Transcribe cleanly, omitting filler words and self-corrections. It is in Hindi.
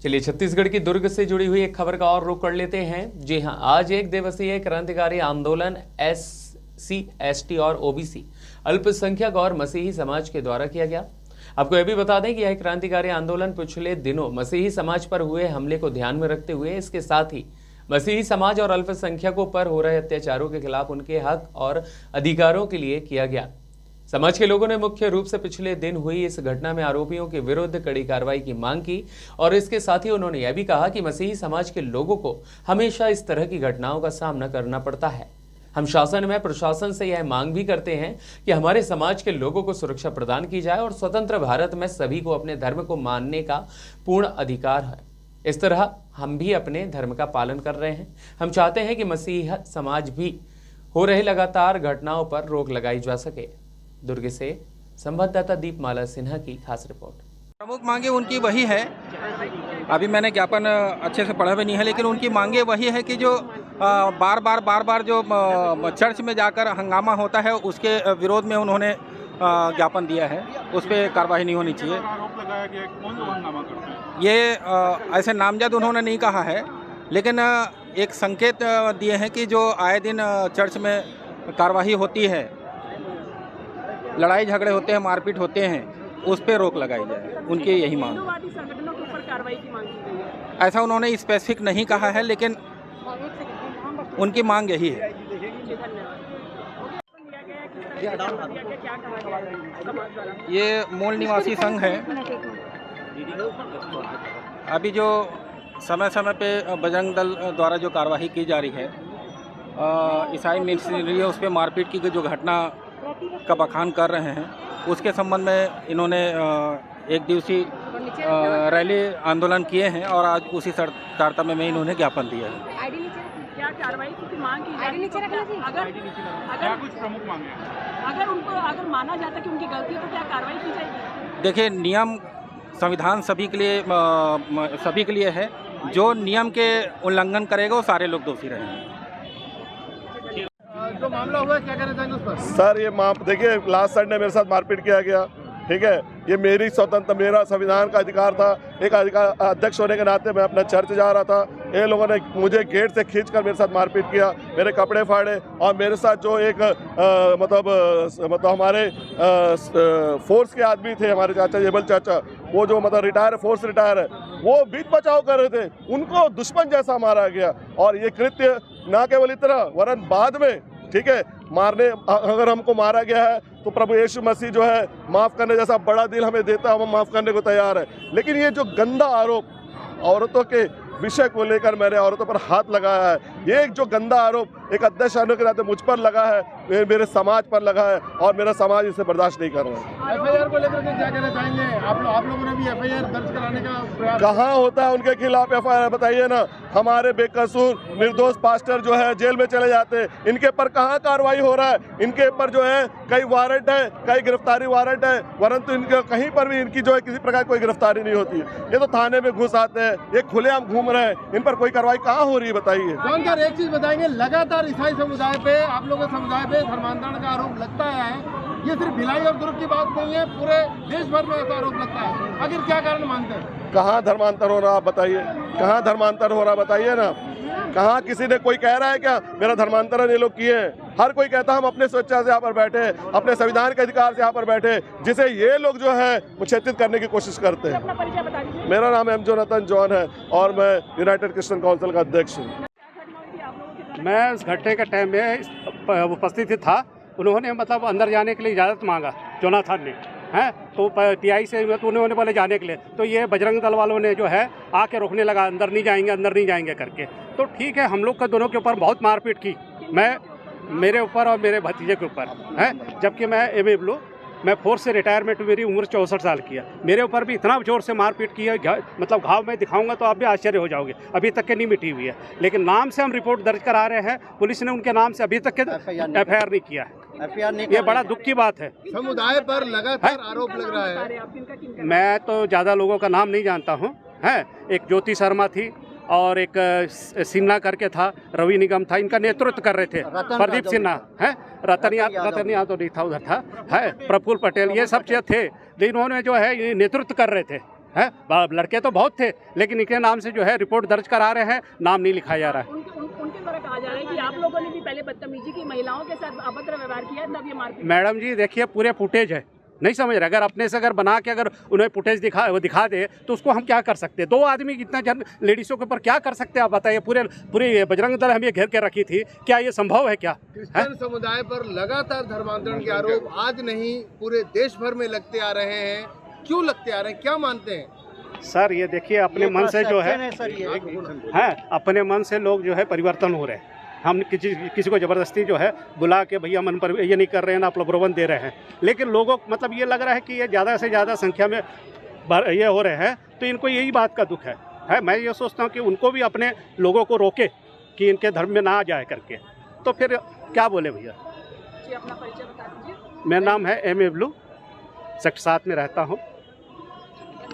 चलिए छत्तीसगढ़ की दुर्ग से जुड़ी हुई एक खबर का और रुख कर लेते हैं। जी हां, आज एक दिवसीय क्रांतिकारी आंदोलन SC, ST और OBC अल्पसंख्यक और मसीही समाज के द्वारा किया गया। आपको यह भी बता दें कि यह क्रांतिकारी आंदोलन पिछले दिनों मसीही समाज पर हुए हमले को ध्यान में रखते हुए इसके साथ ही मसीही समाज और अल्पसंख्यकों पर हो रहे अत्याचारों के खिलाफ उनके हक और अधिकारों के लिए किया गया। समाज के लोगों ने मुख्य रूप से पिछले दिन हुई इस घटना में आरोपियों के विरुद्ध कड़ी कार्रवाई की मांग की और इसके साथ ही उन्होंने यह भी कहा कि मसीही समाज के लोगों को हमेशा इस तरह की घटनाओं का सामना करना पड़ता है। हम शासन में प्रशासन से यह मांग भी करते हैं कि हमारे समाज के लोगों को सुरक्षा प्रदान की जाए और स्वतंत्र भारत में सभी को अपने धर्म को मानने का पूर्ण अधिकार है। इस तरह हम भी अपने धर्म का पालन कर रहे हैं। हम चाहते हैं कि मसीह समाज भी हो रही लगातार घटनाओं पर रोक लगाई जा सके। दुर्ग से संवाददाता दीपमाला सिन्हा की खास रिपोर्ट। प्रमुख मांगे उनकी वही है, अभी मैंने ज्ञापन अच्छे से पढ़ा भी नहीं है, लेकिन उनकी मांगे वही है कि जो बार बार जो चर्च में जाकर हंगामा होता है उसके विरोध में उन्होंने ज्ञापन दिया है, उस पर कार्रवाई नहीं होनी चाहिए। ये ऐसे नामजद उन्होंने नहीं कहा है, लेकिन एक संकेत दिए हैं कि जो आए दिन चर्च में कार्रवाई होती है, लड़ाई झगड़े होते हैं, मारपीट होते हैं, उस पर रोक लगाई जाए। उनकी यही मांग। संगठनों के ऊपर कार्रवाई की मांग की गई है। ऐसा उन्होंने स्पेसिफिक नहीं कहा है, लेकिन उनकी मांग यही है। ये मूल निवासी संघ है। अभी जो समय समय पे बजरंग दल द्वारा जो कार्रवाई की जा रही है, ईसाई मिशनरी उस पर मारपीट की जो घटना का बखान कर रहे हैं, उसके संबंध में इन्होंने एक दिवसीय रैली आंदोलन किए हैं और आज उसी तारतम्य में इन्होंने ज्ञापन दिया है। क्या कार्रवाई की मांग की जाए? अगर कुछ प्रमुख मांगे, अगर उनको माना जाता कि उनकी गलती है तो क्या कार्रवाई की जाएगी? देखिए, नियम संविधान सभी के लिए है। जो नियम के उल्लंघन करेगा वो सारे लोग दोषी रहेंगे। जो मामला हुआ क्या कहना चाहेंगे उस पर? सर, ये देखिए, लास्ट संडे मेरे साथ मारपीट किया गया, ठीक है। ये मेरी मेरा संविधान का अधिकार था। एक अध्यक्ष होने के नाते मैं अपना चर्च जा रहा था, ये लोगों ने मुझे गेट से खींचकर मेरे साथ मारपीट किया, मेरे कपड़े फाड़े और मेरे साथ जो एक मतलब हमारे फोर्स के आदमी थे, हमारे चाचा जेबल चाचा, वो जो मतलब फोर्स रिटायर है, वो बीच बचाव कर रहे थे, उनको दुश्मन जैसा मारा गया। और ये कृत्य ना केवल इतना वरन बाद में, ठीक है, अगर हमको मारा गया है तो प्रभु यीशु मसीह जो है माफ़ करने जैसा बड़ा दिल हमें देता है, हम माफ़ करने को तैयार है। लेकिन ये जो गंदा आरोप औरतों के विषय को लेकर मैंने औरतों पर हाथ लगाया है, ये एक जो गंदा आरोप एक अध्यक्ष होने के नाते मुझ पर लगा है, मेरे समाज पर लगा है और मेरा समाज इसे बर्दाश्त नहीं कर रहा है। FIR को लेकर के क्या कहना चाहेंगे? आप लोगों ने भी FIR दर्ज कराने का प्रयास? कहाँ होता है उनके खिलाफ FIR? बताइए ना। हमारे बेकसूर निर्दोष पास्टर जो है जेल में चले जाते हैं, इनके पर कहाँ कार्रवाई हो रहा है? इनके ऊपर जो है कई वारंट है, कई गिरफ्तारी वारंट है, परंतु इनके कहीं पर भी इनकी जो है किसी प्रकार कोई गिरफ्तारी नहीं होती है। ये तो थाने में घुस आते हैं, ये खुलेआम घूम रहे हैं, इन पर कोई कार्रवाई कहाँ हो रही है? बताइए। जॉन सर, एक चीज बताएंगे, लगातार ईसाई समुदाय पे, आप लोगों के समुदाय पे धर्मांतरण का आरोप लगता है। ये सिर्फ भिलाई और दुर्ग की बात नहीं है, पूरे देश भर में ऐसा आरोप लगता है। आखिर क्या कारण मानते हैं? कहाँ धर्मांतर हो रहा, आप बताइए। कहाँ धर्मांतर हो रहा, बताइए ना। कहाँ किसी ने कोई कह रहा है क्या मेरा धर्मांतरण ये लोग किए हैं? हर कोई कहता है हम अपने स्वेच्छा से यहाँ पर बैठे, अपने संविधान के अधिकार से यहाँ पर बैठे, जिसे ये लोग जो है मुच्छेदित करने की कोशिश करते हैं। मेरा नाम M. जोनाथन जॉन है और मैं यूनाइटेड क्रिश्चियन काउंसिल का अध्यक्ष हूँ। मैं उस घटना के टाइम में उपस्थित था। उन्होंने मतलब अंदर जाने के लिए इजाज़त मांगा, जोनाथन ने, हैं, तो TI से तो उन्होंने बोले जाने के लिए, तो ये बजरंग दल वालों ने जो है आके रोकने लगा, अंदर नहीं जाएंगे करके। तो ठीक है, हम लोग का दोनों के ऊपर बहुत मारपीट की, मेरे ऊपर और मेरे भतीजे के ऊपर, हैं, जबकि मैं MA मैं फोर्स से रिटायरमेंट, मेरी उम्र 64 साल की है। मेरे ऊपर भी इतना जोर से मारपीट की है, मतलब घाव में दिखाऊंगा तो आप भी आश्चर्य हो जाओगे, अभी तक के नहीं मिटी हुई है। लेकिन नाम से हम रिपोर्ट दर्ज करा रहे हैं, पुलिस ने उनके नाम से अभी तक के FIR नहीं किया है। ये बड़ा दुख की बात है। समुदाय पर लगातार आरोप लग रहा है। मैं तो ज़्यादा लोगों का नाम नहीं जानता हूँ, हैं, एक ज्योति शर्मा थी और एक सिन्हा करके था, रवि निगम था, इनका नेतृत्व कर रहे थे, प्रदीप सिन्हा है, रतनिया तो नहीं था, उधर था, है प्रफुल्ल पटेल, ये सब चीज़ थे, इन्होंने जो है नेतृत्व कर रहे थे, है। लड़के तो बहुत थे, लेकिन इनके नाम से जो है रिपोर्ट दर्ज करा रहे हैं, नाम नहीं लिखाया जा रहा है। उनके द्वारा कहा जा रहा है कि आप लोगों ने भी पहले बदतमीजी की, महिलाओं के साथ अभद्र व्यवहार किया, तब ये मारपीट। मैडम जी देखिए, पूरे फुटेज है, नहीं समझ रहे। अगर अपने से अगर बना के अगर उन्हें फुटेज दिखा दे तो उसको हम क्या कर सकते हैं? 2 आदमी इतना जन लेडीज़ों के ऊपर क्या कर सकते हैं आप बताइए? पूरे बजरंग दल हमें घेर के रखी थी, क्या ये संभव है क्या? क्रिश्चियन समुदाय पर लगातार धर्मांतरण के आरोप आज नहीं पूरे देश भर में लगते आ रहे हैं। क्यों लगते आ रहे हैं, क्या मानते हैं? सर ये देखिए, अपने मन से जो है अपने मन से लोग जो है परिवर्तन हो रहे हैं। हम किसी को ज़बरदस्ती जो है बुला के भैया मन पर ये नहीं कर रहे हैं ना, आप प्रलोभन दे रहे हैं। लेकिन लोगों को मतलब ये लग रहा है कि ये ज़्यादा से ज़्यादा संख्या में ये हो रहे हैं, तो इनको यही बात का दुख है। मैं ये सोचता हूँ कि उनको भी अपने लोगों को रोके कि इनके धर्म में ना आ जाए करके, तो फिर क्या बोले भैया। जी, अपना परिचय बता दीजिए। मेरा नाम है M.A. ब्लू, सेक्टर 7 में रहता हूँ।